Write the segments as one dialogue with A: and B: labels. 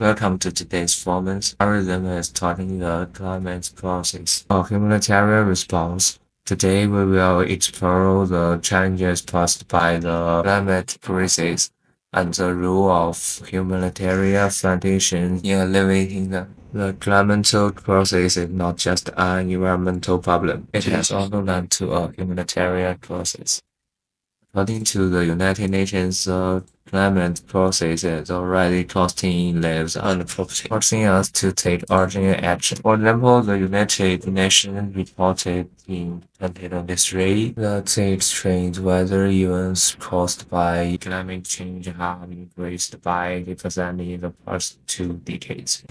A: Welcome to today's performance. Our Lmce is talking the climate process or humanitarian response. Today we will explore the challenges posed by the climate crisis and the role of humanitarian foundations in alleviating them. The climate process is not just an environmental problem. It has also led to a humanitarian process. According to the United Nations, the climate process is already costing lives and property, forcing us to take urgent action. For example, the United Nations reported in 2023 that the extreme weather events caused by climate change have increased by 80% in the past 2 decades.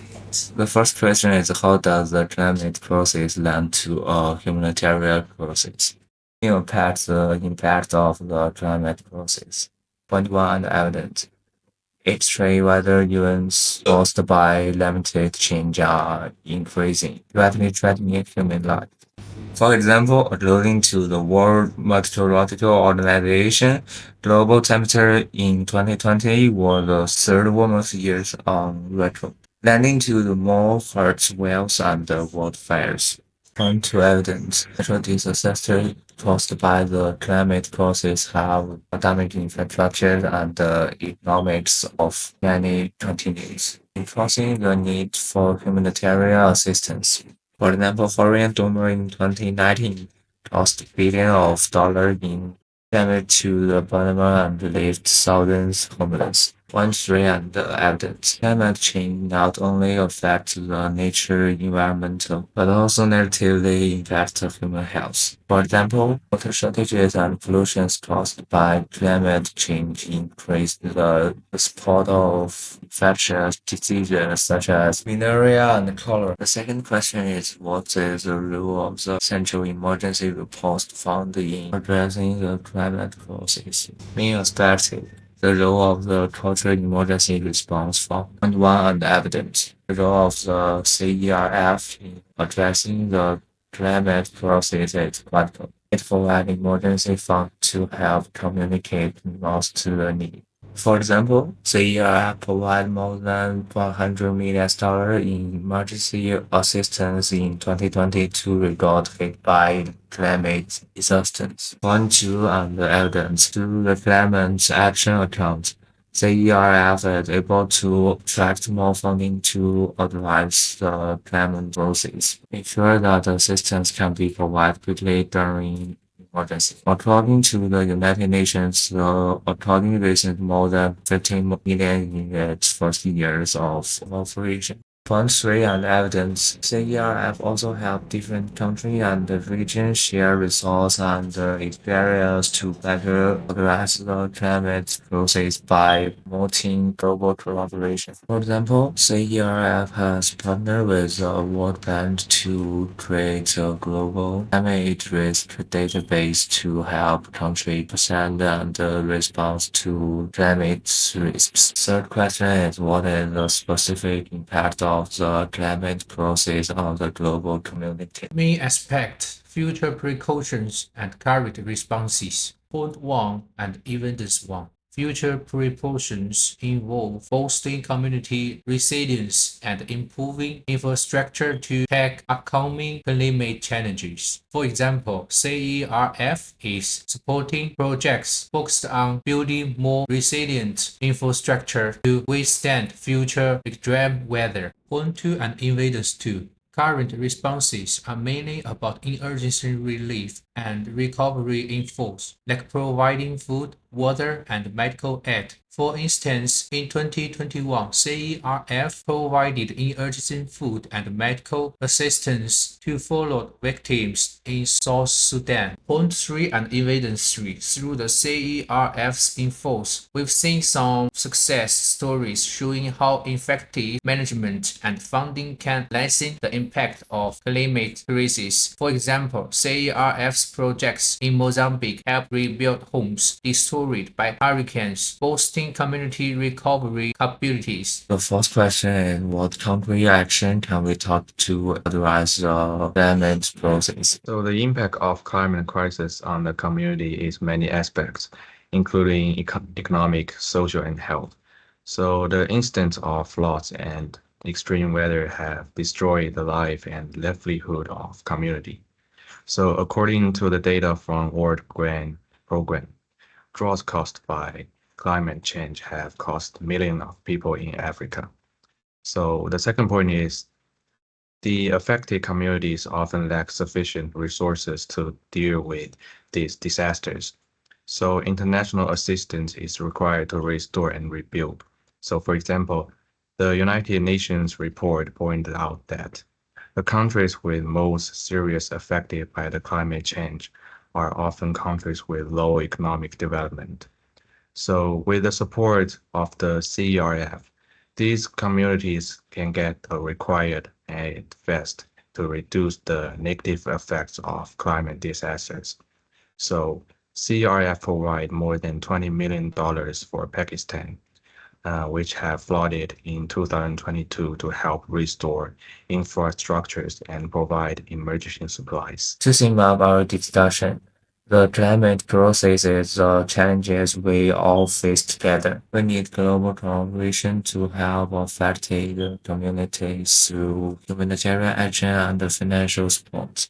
A: The first question is, how does the climate process lead to a humanitarian process? Impacts the impact of the climate process. Point one, evidence. Extreme weather events caused by climate change are increasing, rapidly threatening human life. For example, according to the World Meteorological Organization, global temperature in 2020 was the third warmest year on record, leading to the more heart wells and wildfires. Point to evidence, natural disasters caused by the climate process have damaged infrastructure and the economics of many continents, enforcing the need for humanitarian assistance. For example, foreign donor in 2019 cost billions of dollars in damage to the Panama and left thousands homeless. One three and evidence. Climate change not only affects the nature environment, but also negatively impacts human health. For example, water shortages and pollution caused by climate change increase the spread of infectious diseases such as malaria and cholera. The second question is, what is the role of the Central Emergency Response Fund in addressing the climate crisis? Main perspective. The role of the Cultural Emergency Response Fund. Point one and evidence. The role of the CERF in addressing the climate crisis is critical. It provides emergency funds to help communicate most to the need. For example, CERF provided more than $100 million in emergency assistance in 2020 to record hit by climate disasters. One, two, and the evidence through the climate action account. CERF is able to attract more funding to advance the climate process, ensure that assistance can be provided quickly during emergency. According to the United Nations, the authority raised more than 15 million in its first years of operation. Point three and evidence. CERF also help different countries and regions share resources and experience to better address the climate process by promoting global collaboration. For example, CERF has partnered with the World Bank to create a global climate risk database to help countries present and respond to climate risks. Third question is, what is the specific impact of the climate process on the global community?
B: Main aspect, future precautions and current responses. Point 1 and evidence 1. Future precautions involve boosting community resilience and improving infrastructure to tackle upcoming climate challenges. For example, CERF is supporting projects focused on building more resilient infrastructure to withstand future extreme weather. Point 2 and evidence 2. Current responses are mainly about emergency relief and recovery in force, like providing food, water, and medical aid. For instance, in 2021, CERF provided emergency food and medical assistance to fallout victims in South Sudan. Point 3 and evidence 3. Through the CERF's enforce, we've seen some success stories showing how effective management and funding can lessen the impact of climate crisis. For example, CERF's projects in Mozambique help rebuild homes destroyed by hurricanes, boosting community recovery capabilities.
A: The first question is, what concrete action can we take to address the climate process?
C: So the impact of climate crisis on the community is many aspects, including economic, social, and health. So the instance of floods and extreme weather have destroyed the life and livelihood of community. So according to the data from World Grain Program, droughts caused by climate change have cost millions of people in Africa. So the second point is the affected communities often lack sufficient resources to deal with these disasters. So international assistance is required to restore and rebuild. So for example, the United Nations report pointed out that the countries with most serious affected by the climate change are often countries with low economic development. So with the support of the CERF, these communities can get the required aid fast to reduce the negative effects of climate disasters. So CRF provide more than $20 million for Pakistan, which have flooded in 2022 to help restore infrastructures and provide emergency supplies.
A: To sum up our discussion, the climate crisis is the challenges we all face together. We need global cooperation to help affected communities through humanitarian action and financial support.